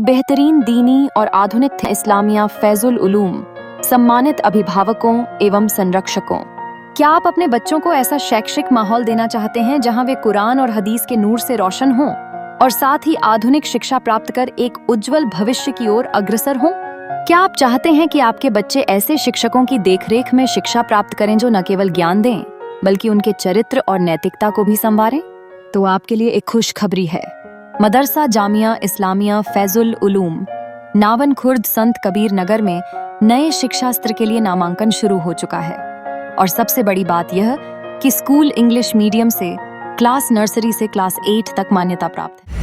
बेहतरीन दीनी और आधुनिक इस्लामिया फैजुल उलूम सम्मानित अभिभावकों एवं संरक्षकों, क्या आप अपने बच्चों को ऐसा शैक्षिक माहौल देना चाहते हैं जहां वे कुरान और हदीस के नूर से रोशन हों और साथ ही आधुनिक शिक्षा प्राप्त कर एक उज्जवल भविष्य की ओर अग्रसर हों? क्या आप चाहते हैं कि आपके बच्चे ऐसे शिक्षकों की देखरेख में शिक्षा प्राप्त करें जो न केवल ज्ञान दें बल्कि उनके चरित्र और नैतिकता को भी संवारें? तो आपके लिए एक खुशखबरी है। मदरसा जामिया इस्लामिया फैजुल उलूम नावन खुर्द संत कबीर नगर में नए शिक्षास्त्र के लिए नामांकन शुरू हो चुका है और सबसे बड़ी बात यह कि स्कूल इंग्लिश मीडियम से क्लास नर्सरी से क्लास 8 तक मान्यता प्राप्त है।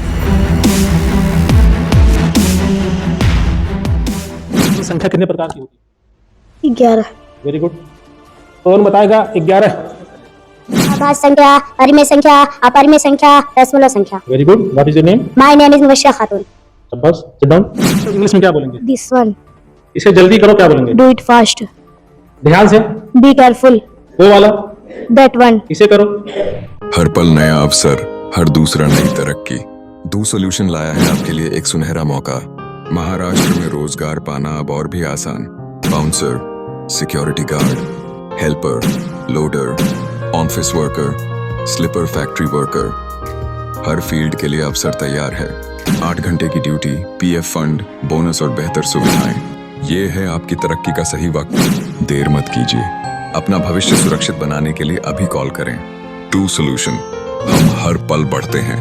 संख्या कितने प्रकार की होती है? 11। Very good. कौन बताएगा? 11 आभास संख्या, परिमेय संख्या, अपरिमेय संख्या, दशमलव संख्या। Very good. What is your name? My name is Mubashshira Khatoon. शाबाश। Sit down. इंग्लिश में क्या बोलेंगे? This one. इसे जल्दी करो, क्या बोलेंगे? Do it fast. ध्यान से। Be careful. वो वाला। That one. इसे करो। हर पल नया अवसर, हर दूसरा नई तरक्की। दू सॉल्यूशन लाया है आपके लिए एक सुनहरा मौका। महाराष्ट्र में रोजगार पाना अब और भी आसान। Bouncer, security guard, helper, loader, office worker, sleeper factory worker, हर फील्ड के लिए अवसर तैयार है। 8 घंटे की ड्यूटी, पीएफ फंड, बोनस और बेहतर सुविधाएं। ये है आपकी तरक्की का सही वक्त। देर मत कीजिए। अपना भविष्य सुरक्षित बनाने के लिए अभी कॉल करें। टू सॉल्यूशन, हम हर पल बढ़ते हैं।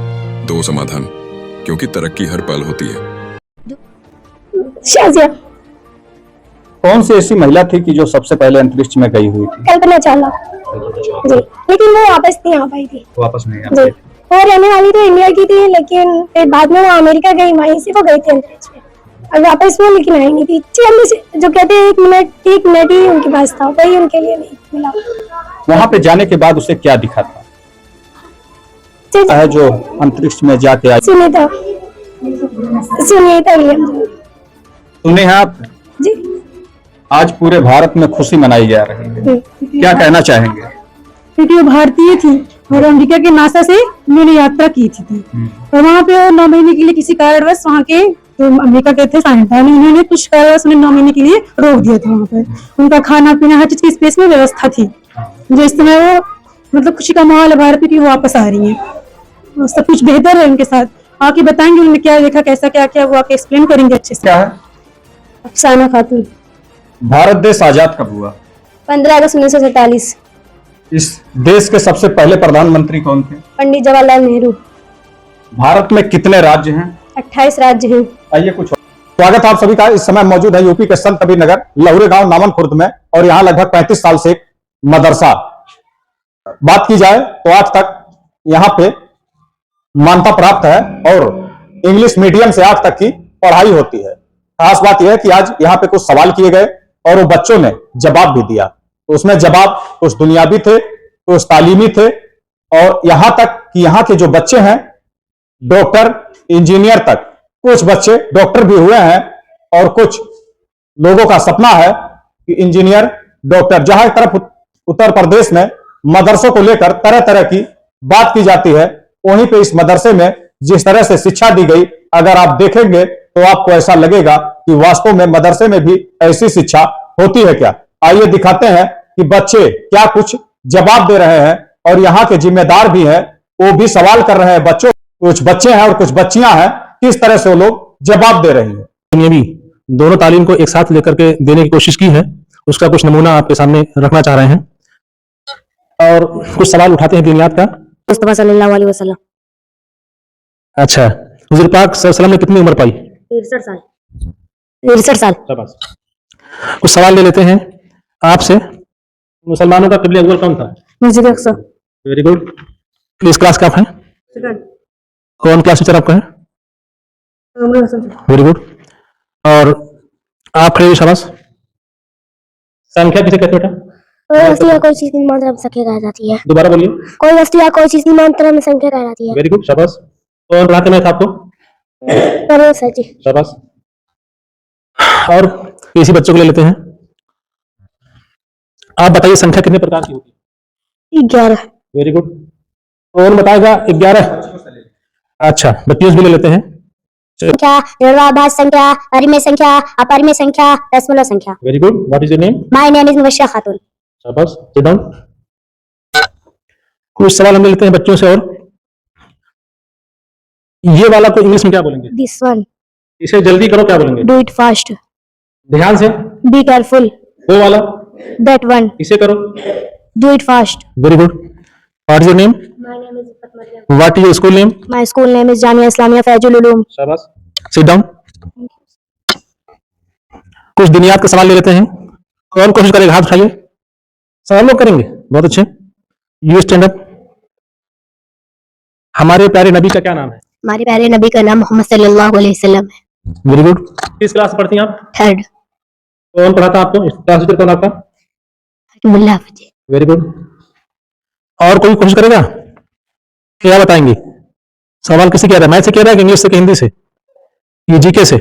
2 समाधान, क्योंकि तरक्की हर पल होती है। शाजिया। कौन सी ऐसी महिला थी कि जो सबसे पहले अंतरिक्ष में गई हुई थी? कल्पना चावला जी, लेकिन वो वापस नहीं आ पाई थी। वापस नहीं आ जी, वो रहने वाली तो इंडिया की थी, लेकिन फिर बाद में वो अमेरिका गई, वहीं से वो गई थी अंतरिक्ष में और वापस वो लेकिन आई नहीं थी। जो कहते हैं 1 मिनट ही उनके पास था, वही उनके लिए नहीं मिला। वहाँ पे जाने के बाद उसे क्या दिखा था? है जो अंतरिक्ष में जाके आई। सुनीता विलियम सुने हैं आप? जी। आज पूरे भारत में खुशी मनाई जा रही है, क्या कहना चाहेंगे? क्योंकि वो भारतीय थी और अमेरिका के नासा से उन्होंने यात्रा की थी और वहाँ पे वो 9 महीने के लिए किसी कारणवश वहाँ के जो अमेरिका के थे साइंटिस्ट उन्होंने कुछ कारणवश उन्हें 9 महीने के लिए रोक दिया था। वहाँ पे उनका खाना पीना हर चीज की स्पेस में व्यवस्था थी। जो इस समय वो मतलब खुशी का माहौल है भारत की, वो वापस आ रही है, सब कुछ बेहतर है उनके साथ। आके बताएंगे उन्होंने क्या देखा, कैसा क्या क्या, वो आके एक्सप्लेन करेंगे अच्छे से। क्या है? अफसाना खातून। भारत देश आजाद कब हुआ? 15 अगस्त 1947। इस देश के सबसे पहले प्रधानमंत्री कौन थे? पंडित जवाहरलाल नेहरू। भारत में कितने राज्य हैं? 28 राज्य हैं। आइए कुछ स्वागत आप सभी का। इस समय मौजूद है यूपी के संत कबीर नगर लहुरे गांव नावन खुर्द में और यहाँ लगभग 35 साल से एक मदरसा। बात की जाए तो आज तक यहाँ पे मान्यता प्राप्त है और इंग्लिश मीडियम से 8 तक की पढ़ाई होती है। खास बात यह है कि आज यहाँ पे कुछ सवाल किए गए और वो बच्चों ने जवाब भी दिया। तो उसमें जवाब कुछ दुनियावी थे, कुछ तालीमी थे और यहाँ तक कि यहाँ के जो बच्चे हैं डॉक्टर इंजीनियर तक, कुछ बच्चे डॉक्टर भी हुए हैं और कुछ लोगों का सपना है कि इंजीनियर डॉक्टर। जहां तरफ उत्तर प्रदेश में मदरसों को लेकर तरह तरह की बात की जाती है, वहीं पे इस मदरसे में जिस तरह से शिक्षा दी गई, अगर आप देखेंगे तो आपको ऐसा लगेगा कि वास्तव में मदरसे में भी ऐसी शिक्षा होती है क्या। आइए दिखाते हैं कि बच्चे क्या कुछ जवाब दे रहे हैं और यहाँ के जिम्मेदार भी हैं, वो भी सवाल कर रहे हैं बच्चों। कुछ बच्चे हैं और कुछ बच्चियां हैं, किस तरह से वो लोग जवाब दे रही हैं। दुनियावी दोनों तालीम को एक साथ लेकर के देने की कोशिश की है, उसका कुछ नमूना आपके सामने रखना चाह रहे हैं और कुछ सवाल उठाते हैं दुनिया का। मुस्तफा सल्लल्लाहु अलैहि वसल्लम। अच्छा, हुजूर पाक सल्लल्लाहु अलैहि वसल्लम ने कितनी उम्र पाई? 63 साल। 63 साल। शाबाश। कुछ सवाल ले लेते हैं आपसे। मुसलमानों का क़िबला अव्वल कौन था? मस्जिद अक्सा। Very good. किस क्लास का आप हैं? कौन क्लास टीचर आपका है? Very good. और आप खड़े, शाबाश। संख्या किसे कहते हैं? कोई वस्तु या कोई चीज की मात्रा में संख्या कहा जाती है। दोबारा बोलिए। कोई वस्तु या कोई चीज की मात्रा में संख्या कहा जाती है। वेरी गुड, शाबाश। कौन पढ़ाते हैं आपको? सर जी। शाबाश। और किसी बच्चों को ले लेते हैं। आप बताइए संख्या कितने प्रकार की होती है? 11। Very good. कौन बताएगा? 11। अच्छा, बच्चियों भी ले लेते हैं। संख्या, विरोधाभास संख्या, परिमेय संख्या, अपरिमेय संख्या, दशमलव संख्या। Very good. What is your name? My name is Mubashshira Khatoon. शाबाश, सिट डाउन। कुछ सवाल हम लेते हैं बच्चों से। और ये वाला को इंग्लिश में क्या बोलेंगे? दिस वन, इसे जल्दी करो, क्या बोलेंगे? डू इट फास्ट, ध्यान से। बी केयरफुल, वो वाला, दैट वन, इसे करो। Do it fast. Very good. What is your name? My name is what is your school name? My school name is Jamia Islamia Faizul Uloom. शाबाश, सिट डाउन। कुछ दुनियात का सवाल ले लेते हैं। कौन कोशिश करेगा? हाथ उठाइए। सब लोग करेंगे, बहुत अच्छे। You stand up. हमारे प्यारे नबी का क्या नाम है? हमारे प्यारे नबी का नाम मोहम्मद सल्लल्लाहु अलैहि वसल्लम है। Very good. किस क्लास में पढ़ती हैं आप? थर्ड। कौन पढ़ाता आपको? क्लास टीचर कौन आपका? मुल्ला हाफिज। Very good. और कोई कोशिश करेगा? क्या बताएंगे? सवाल किसी कह रहा है? मैथ से कह रहा है कि इंग्लिश से कि हिंदी से? ये जीके से?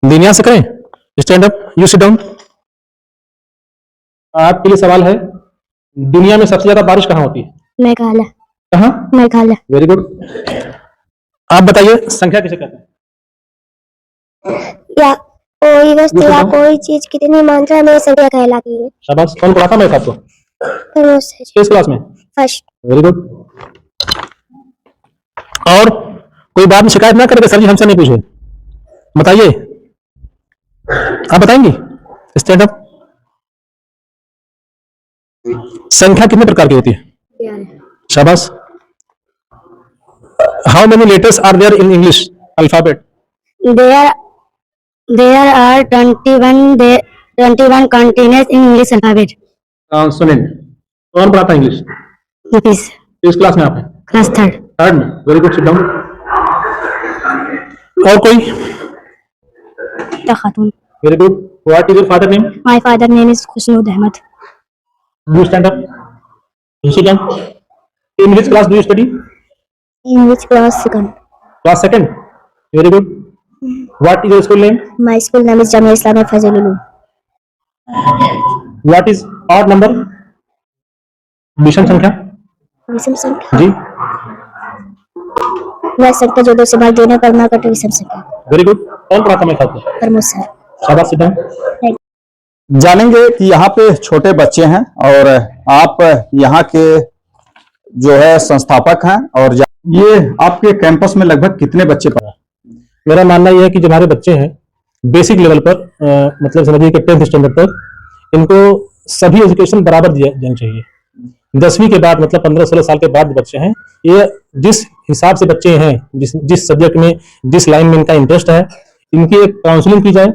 दुनिया से करें? Stand up, you sit down. आपके लिए सवाल है, दुनिया में सबसे ज्यादा बारिश कहाँ होती है? मेघालय, कहाँ? मेघालय। Very good. आप बताइए, संख्या किसे कहते हैं? या कोई वस्तु ये या बताओ। कोई चीज कितनी मात्रा में संख्या कहलाती है? शाबाश। कौन पढ़ाता मैथ आपको? किस क्लास में? फर्स्ट। Very good. और कोई बात में शिकायत ना करके सर जी हमसे नहीं पूछे, बताइए। आप बताएंगे? Stand up. संख्या कितने प्रकार की होती है? शाबाश। How many letters are there in English alphabet? There are 21 consonants in English alphabet. सुनिल, कौन पढ़ाता है इंग्लिश? Nafis, किस क्लास में आप हैं? class third. थर्ड में। Very good, sit down. और कोई? The Khatun. Very good. What is your father name? My father name is Khusnud Ahmed. You stand up. You sit down. In which class do you study? In which class? Second. Class second. Very good. What is your school name? My school name is Jamia Islamia Fazil Ulum. What is odd number? विषम संख्या? विषम संख्या जी। वह संख्या जो दो से भाग देने पर ना कटे विषम संख्या। Very good. कौन पढ़ाता मैं आपको? प्रमोद सर। शाबाश, sit down. जानेंगे कि यहाँ पे छोटे बच्चे हैं और आप यहाँ के जो है संस्थापक हैं, और ये आपके कैंपस में लगभग कितने बच्चे पढ़ा? मेरा मानना यह है कि जो हमारे बच्चे हैं बेसिक लेवल पर मतलब समझिए कि 10th स्टैंडर्ड तक इनको सभी एजुकेशन बराबर जानी चाहिए। 10वीं के बाद मतलब 15-16 साल के बाद बच्चे हैं, ये जिस हिसाब से बच्चे हैं, जिस सब्जेक्ट में जिस लाइन में इनका इंटरेस्ट है, इनकी एक काउंसलिंग की जाए,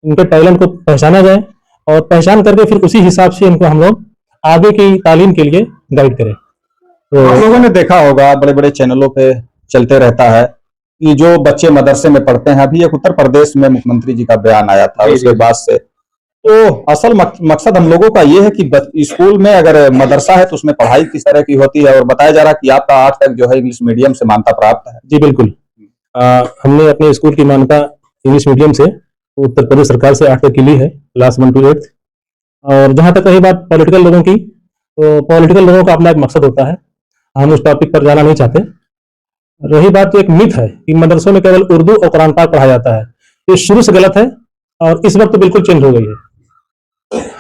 इनके टैलेंट को पहचाना जाए और पहचान करके फिर उसी हिसाब से इनको हम लोग आगे की तालीम के लिए गाइड करें। तो आप लोगों ने देखा होगा बड़े बड़े चैनलों पे चलते रहता है कि जो बच्चे मदरसे में पढ़ते हैं, अभी एक उत्तर प्रदेश में मुख्यमंत्री जी का बयान आया था उसके बाद से, तो असल मकसद हम लोगों का ये है कि स्कूल में अगर मदरसा है तो उसमें पढ़ाई किस तरह की होती है, और बताया जा रहा है कि आपका आज तक जो है इंग्लिश मीडियम से मान्यता प्राप्त है। जी बिल्कुल। हमने अपने स्कूल की मान्यता इंग्लिश मीडियम से उत्तर प्रदेश सरकार से 8 तक की ली है, क्लास 1 to 8। और जहां तक रही बात पॉलिटिकल लोगों की, तो पॉलिटिकल लोगों का अपना एक मकसद होता है, हम उस टॉपिक पर जाना नहीं चाहते। रही बात, एक मिथ है कि मदरसों में केवल उर्दू और कुरान पाक पढ़ाया जाता है, ये शुरू से गलत है और इस वक्त तो बिल्कुल चेंज हो गई है।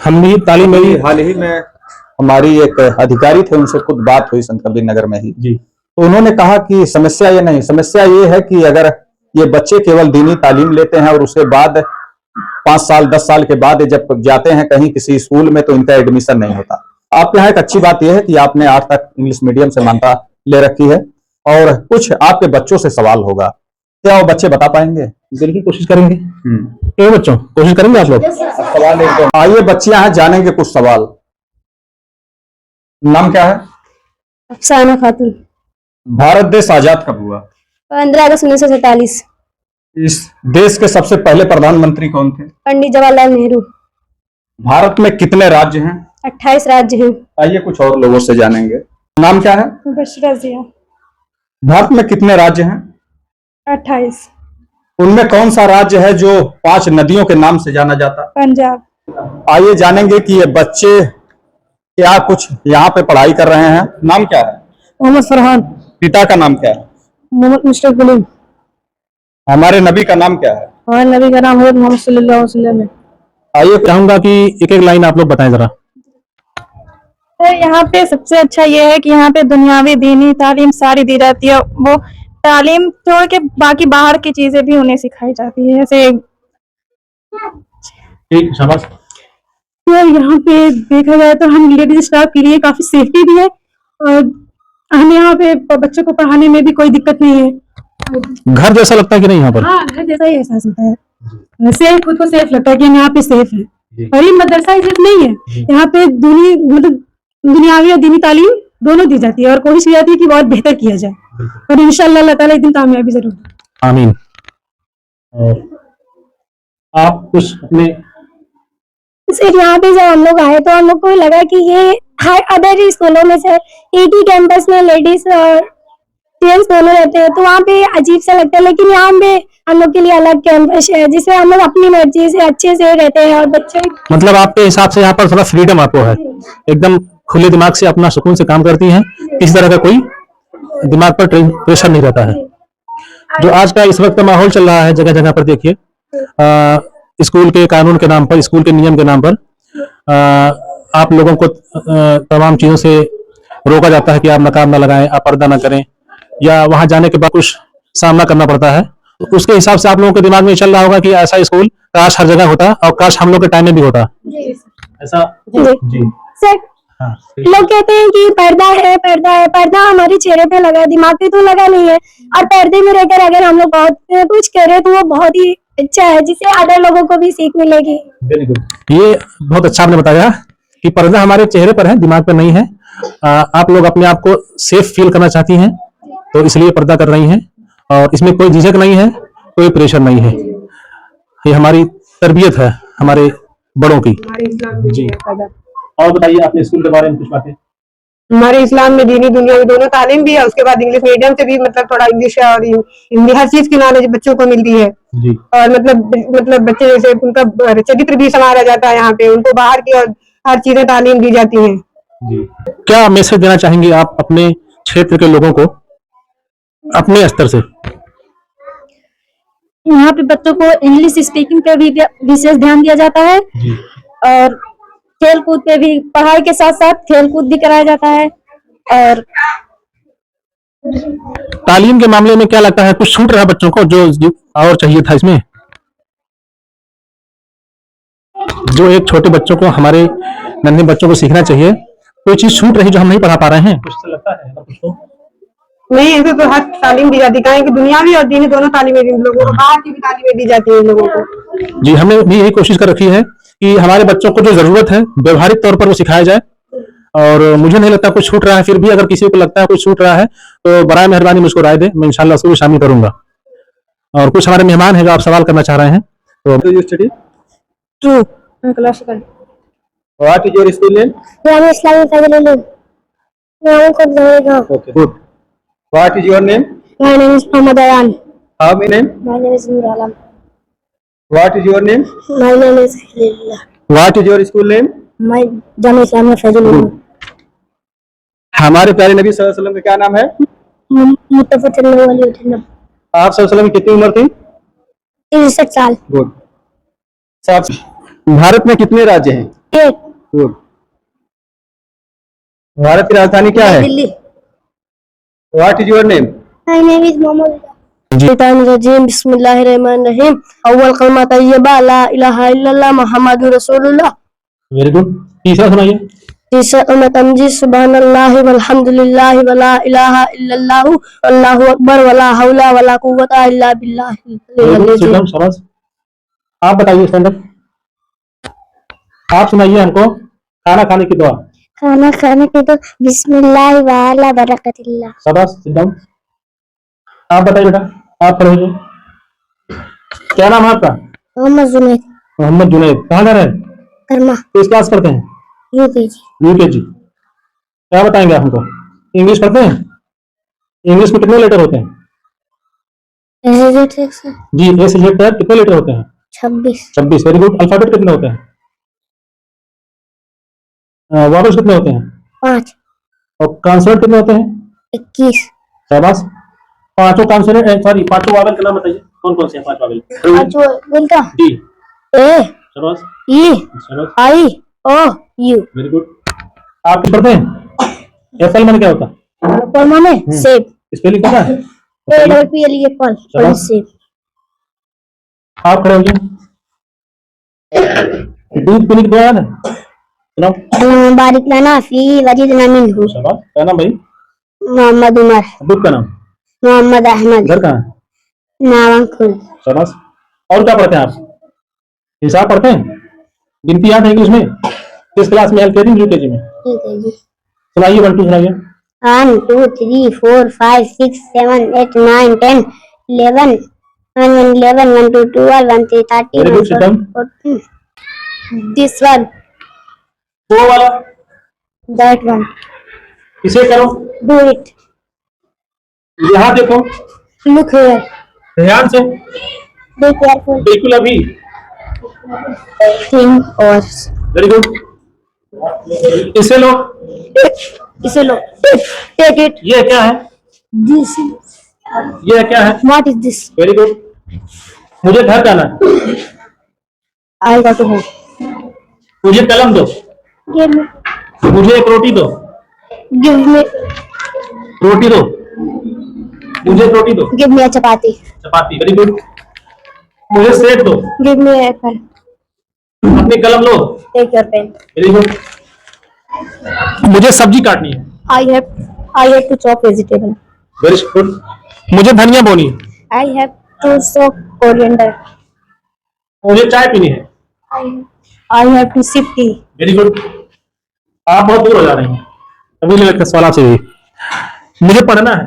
हम भी तालीम में हाल ही में हमारी एक अधिकारी थे, उनसे खुद बात हुई संत कबीर नगर में ही, जी, तो उन्होंने कहा कि समस्या ये नहीं, समस्या ये है कि अगर ये बच्चे केवल दीनी तालीम लेते हैं और उसके बाद 5 साल 10 साल के बाद जब जाते हैं कहीं किसी स्कूल में तो इनका एडमिशन नहीं होता। आपके यहाँ एक अच्छी बात यह है कि आपने 8 तक इंग्लिश मीडियम से मान्यता ले रखी है, और कुछ आपके बच्चों से सवाल होगा, क्या वो बच्चे बता पाएंगे? बिल्कुल कोशिश करेंगे। क्यों बच्चों, कोशिश करेंगे आप लोग? सवाल एक दो आइए बच्चियां हैं, जानेंगे कुछ सवाल। नाम क्या है? अफसाना खातून। भारत देश आजाद कब हुआ? 15 अगस्त 1947। इस देश के सबसे पहले प्रधानमंत्री कौन थे? पंडित जवाहरलाल नेहरू। भारत में कितने राज्य हैं? 28 राज्य हैं। आइए कुछ और लोगों से जानेंगे। नाम क्या है? मुबश्शिरा जिया। भारत में कितने राज्य हैं? 28। उनमें कौन सा राज्य है जो 5 नदियों के नाम से जाना जाता? पंजाब। आइए जानेंगे कि ये बच्चे क्या कुछ यहाँ पे पढ़ाई कर रहे हैं। नाम क्या है? मोहम्मद फरहान। पिता का नाम क्या है? मोहम्मद मुश्ताक गुलाम। हमारे नबी का नाम क्या है? हमारे नबी का नाम हज़रत मोहम्मद सल्लल्लाहु अलैहि वसल्लम है। आइए चाहूंगा कि एक एक लाइन आप लोग बताएं जरा। तो यहाँ पे सबसे अच्छा ये है कि यहाँ पे दुनियावी दीनी तालीम सारी दी जाती है। वो तालीम छोड़ के बाकी बाहर की चीजें भी उन्हें सिखाई जाती है। जैसे ठीक, शाबाश। तो यहाँ पे देखा जाए तो हम लेडीज स्टाफ के लिए काफी सेफ्टी भी है और हमें यहाँ पे बच्चों को पढ़ाने में भी कोई दिक्कत नहीं है। घर जैसा लगता है कि नहीं यहाँ पर? हाँ, घर जैसा ही एहसास होता है। सेफ, खुद को सेफ लगता है कि हम यहाँ पे सेफ है। और ये मदरसा सिर्फ नहीं है, यहाँ पे मतलब दुनियावी और दीनी तालीम दोनों दी जाती है और कोशिश की जाती है कि बहुत बेहतर किया जाए और इंशाअल्लाह अल्लाह ताला एक दिन कामयाबी जरूर दे। आमीन। और आप कुछ अपने सिर्फ यहाँ पे जब हम लोग आए तो हम लोग को लगा कि ये हर अदर स्कूलों में से एक ही कैंपस में लेडीज और जेंट्स दोनों रहते हैं तो वहाँ पे अजीब सा लगता है, लेकिन यहाँ पे हम लोग के लिए अलग कैंपस है जिसमें हम लोग अपनी मर्जी से अच्छे से रहते हैं और बच्चे मतलब आपके हिसाब से यहाँ पर थोड़ा फ्रीडम आपको है, एकदम खुले दिमाग से अपना सुकून से काम करती हैं, किसी तरह का कोई दिमाग पर प्रेशर नहीं रहता है। जो आज का इस वक्त का माहौल चल रहा है जगह जगह पर देखिए, स्कूल के कानून के नाम पर, स्कूल के नियम के नाम पर आप लोगों को तमाम चीजों से रोका जाता है कि आप नकाब ना लगाएं, आप पर्दा ना करें, या वहां जाने के बाद कुछ सामना करना पड़ता है। तो उसके हिसाब से आप लोगों के दिमाग में चल रहा होगा कि ऐसा स्कूल काश हर जगह होता और काश हम लोग के टाइम में भी होता ऐसा। जी सर हाँ, लोग कहते हैं कि पर्दा है, पर्दा है, पर्दा हमारे चेहरे पे लगा है, दिमाग पे तो लगा नहीं है। और पर्दे में रहकर अगर हम लोग बहुत कुछ करें तो वो बहुत ही अच्छा है, जिससे अदर लोगों को भी सीख मिलेगी। Very good. ये बहुत अच्छा आपने बताया कि पर्दा हमारे चेहरे पर है, दिमाग पर नहीं है। आप लोग अपने आप को सेफ फील करना चाहती हैं तो इसलिए पर्दा कर रही हैं और इसमें कोई झिझक नहीं है, कोई प्रेशर नहीं है। ये हमारी तरबियत है हमारे बड़ों की। जी, और बताइए अपने स्कूल के बारे में कुछ बातें। हमारे इस्लाम में दीनी दुनियावी दोनों तालीम भी है, उसके बाद इंग्लिश मीडियम से भी मतलब थोड़ा इंग्लिश और हिंदी हर चीज की नॉलेज बच्चों को मिलती है। जी। और मतलब बच्चे जैसे उनका चरित्र भी संवारा जाता है, यहाँ पे उनको बाहर की और हर चीजें तालीम दी जाती हैं। जी। क्या मैसेज देना चाहेंगे आप अपने क्षेत्र के लोगों को अपने स्तर से? यहाँ पे बच्चों को इंग्लिश स्पीकिंग पे भी विशेष ध्यान दिया जाता है जी। और खेल कूद पे भी, पढ़ाई के साथ साथ खेल कूद भी कराया जाता है। और तालीम के मामले में क्या लगता है, कुछ छूट रहा है बच्चों को जो और चाहिए था इसमें? जो एक छोटे बच्चों को, हमारे नन्हे बच्चों को सीखना चाहिए, कोई चीज छूट रही जो हम नहीं पढ़ा पा रहे हैं? कुछ तो लगता है कुछ तो नहीं, ऐसे तो हर तालीम दी जाती है कि दुनियावी और दीनी दोनों तालीमें लोगों को, बाहर की भी तालीमें दी जाती है इन लोगों को। जी, हमने भी यही कोशिश कर रखी है कि हमारे बच्चों को जो जरूरत है व्यवहारिक तौर पर वो सिखाया जाए। और मुझे नहीं लगता कुछ छूट रहा है, फिर भी अगर किसी को लगता है कुछ छूट रहा है तो बराए मेहरबानी मुझको राय दे, मैं इंशाल्लाह उसको भी शामिल करूंगा। और कुछ हमारे मेहमान हैं जो आप सवाल करना चाह रहे हैं तो। Study true classical. What is your school name? Jamia Islami Faizul Uloom. नाम खुद रहेगा। Okay, good. What is your name? My name is Mohammad Ayan. How many name? My name is Noor Alam. What is your name? My name is Khalilullah. What is your school name? My Jamia Islami Faizul Uloom. हमारे प्यारे नबी सल्लल्लाहु अलैहि वसल्लम का क्या नाम है? मुस्तफा सल्लल्लाहु अलैहि वसल्लम। आप सल्लल्लाहु अलैहि वसल्लम की कितनी उम्र थी? 63 साल। गुड। साहब, भारत में कितने राज्य हैं? एक। गुड। भारत की राजधानी क्या है? Delhi. What is your name? My name is Mohammad. रजीम बिस्मिल्लाहिर्रहमानिर्रहीम अव्वल कलमा तय्यबा ला इलाहा इल्लल्लाह मुहम्मदुर रसूलुल्लाह। Very good. तीसरा सुनाइए। तीसरा तमजी सुबहानल्लाहि वल्हम्दुलिल्लाहि वला इलाहा इल्लल्लाहु अल्लाहु अकबर वला हौला वला कुव्वता इल्ला बिल्लाह। शाबाश। आप बताइए स्टैंडअप। आप सुनाइए हमको खाना खाने की दुआ। खाना खाने के तो बिस्मिल्लाह व अला बरकतिल्लाह। शाबाश, सिट डाउन। आप बताइए बेटा, आप पढ़ोगे। क्या नाम है आपका? मोहम्मद जुनैद। मोहम्मद जुनैद। कहाँ घर है? कर्मा। किस क्लास पढ़ते हैं? यूकेजी। यूकेजी। क्या बताएंगे आप हमको? इंग्लिश पढ़ते हैं? इंग्लिश में कितने लेटर होते हैं? जी, ए से जेड तक कितने लेटर होते हैं? 26। Very good. अल्फाबेट कितने होते हैं? वॉवेल्स कितने होते हैं? 5। और कॉन्सोनेंट कितने होते हैं? 21। शाबाश। पांचों कॉन्सोनेंट, सॉरी पांचों वॉवेल का नाम बताइए। कौन कौन से हैं 5 वावेल? जो बोलता डी, ए शाबाश, ई शाबाश, आई ओ यू। Very good. आप पढ़ते हैं? एप्पल माने क्या होता है? पर माने सेब, स्पेलिंग पता है? A double P L E Apple, शाबाश। सेब। आप खड़े होइए। दूध पीने की दुआ याद है? सुनाओ। बारिक लाना फी वजीद नामिन हूँ। शाबाश। क्या नाम भाई? मोहम्मद उमर, अब्बू का नाम? मोहम्मद अहमद, घर कहाँ है? नावंकुल। शाबाश। और क्या पढ़ते हैं आप? हिसाब पढ़ते हैं? गिनती याद है इंग्लिश में? किस क्लास में? एलकेजी में, यूकेजी में? ठीक है जी। सुनाइए 1 2 सुनाइए। 1 2 3 4 5 6 7 8 9 10 11 1 11 1 2 12 1 3 13 Very good, Shitam. 14 This one, वो वाला that one, इसे करो। do it, यहाँ देखो, look here, ध्यान से, be careful, बिल्कुल अभी। think or very good. इसे लो। इसे लो, take it, ये क्या है? this, ये क्या है? what is this? Very good. मुझे घर जाना है। I got to home, मुझे कलम दो। give me, मुझे एक रोटी दो। give me, रोटी दो। मुझे एक रोटी दो। give me a chapati, chapati. Very good. मुझे सेब दो। give me a apple, अपनी कलम लो। take your pen, very good. मुझे सब्जी काटनी है। I have to chop vegetable, very good. मुझे धनिया बोनी है। I have to soak coriander, मुझे चाय पीनी है। I have to sip tea. Very good. आप बहुत दूर हो जा रही हैं। अभी ले लगता सवाल आपसे भी। मुझे पढ़ना है।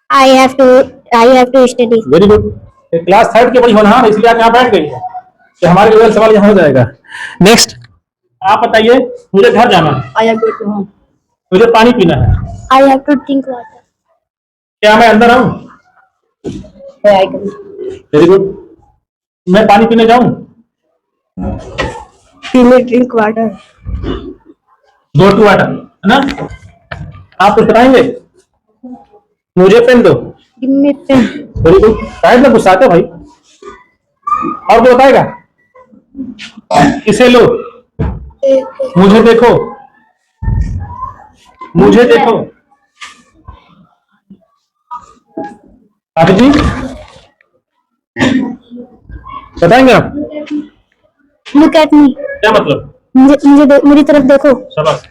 I have to study, very good. Class 3 की बड़ी होनहार है, इसलिए आप यहाँ बैठ गई है कि हमारे लेवल सवाल यहाँ हो जाएगा। नेक्स्ट आप बताइए। मुझे घर जाना है। I have to go home. मुझे पानी पीना है। I have to drink water, क्या मैं अंदर आऊं? Where I go. Very good. मैं पानी पीने जाऊं? You may drink water. Go to water, है ना? आप कुछ बताएंगे? मुझे पेन दो। Give me pen. Very good. शायद में गुस्सा आता है भाई। और कोई बताएगा? इसे लो। मुझे देखो। मुझे देखो। आप जी बताएंगे आप? look at me, क्या मतलब? मेरी तरफ देखो। शाबाश।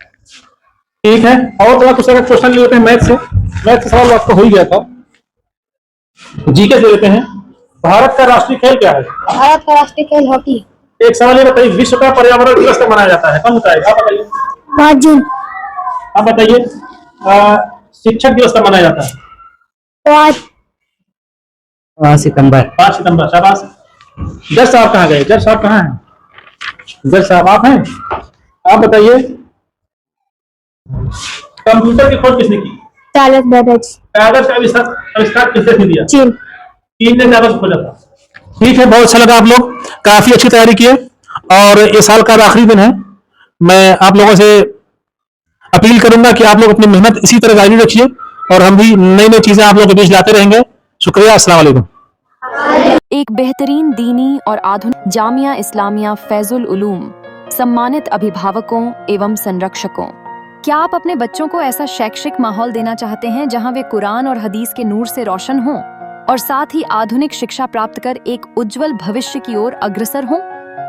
ठीक है। और थोड़ा कुछ अगर क्वेश्चन ले लेते हैं मैथ से। मैथ का सवाल आपको हो ही गया था। जीके से लेते हैं। भारत का राष्ट्रीय खेल क्या है? भारत का राष्ट्रीय खेल हॉकी। एक सवाल ये बताइए, विश्व का पर्यावरण दिवस कब मनाया जाता है? कौन बताएगा? आप बताइए। 5 जून, आप बताइए। शिक्षक दिवस कब मनाया जाता है? 5 सितंबर. 5 सितंबर। शाबाश। जज साहब कहाँ गए? जज साहब कहाँ हैं? जज साहब आप हैं? आप बताइए। कंप्यूटर की खोज किसने की? चार्ल्स बेबेज, कागज का आविष्कार किसने दिया? चीन। चीन ने कागज खोजा था। ठीक है, बहुत अच्छा लगा। आप लोग काफी अच्छी तैयारी किए और ये साल का आखिरी दिन है। मैं आप लोगों से अपील करूंगा कि आप लोग अपनी मेहनत इसी तरह जारी रखिए और हम भी नई नई चीजें आप लोगों के बीच लाते रहेंगे। शुक्रिया। अस्सलाम वालेकुम। एक बेहतरीन दीनी और आधुनिक जामिया इस्लामिया फैजुल उलूम सम्मानित अभिभावकों एवं संरक्षकों, क्या आप अपने बच्चों को ऐसा शैक्षिक माहौल देना चाहते हैं जहां वे कुरान और हदीस के नूर से रोशन हों और साथ ही आधुनिक शिक्षा प्राप्त कर एक उज्जवल भविष्य की ओर अग्रसर हों?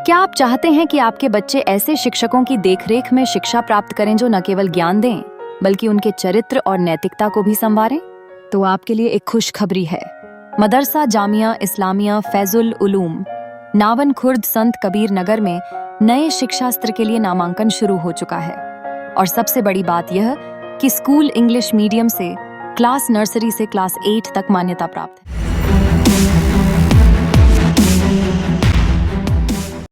क्या आप चाहते हैं कि आपके बच्चे ऐसे शिक्षकों की देखरेख में शिक्षा प्राप्त करें जो न केवल ज्ञान दें बल्कि उनके चरित्र और नैतिकता को भी संवारें? तो आपके लिए एक खुशखबरी है। मदरसा जामिया इस्लामिया फैजुल उलूम नावन खुर्द संत कबीर नगर में नए शिक्षा सत्र के लिए नामांकन शुरू हो चुका है और सबसे बड़ी बात यह कि स्कूल इंग्लिश मीडियम से क्लास नर्सरी से क्लास 8 तक मान्यता प्राप्त है।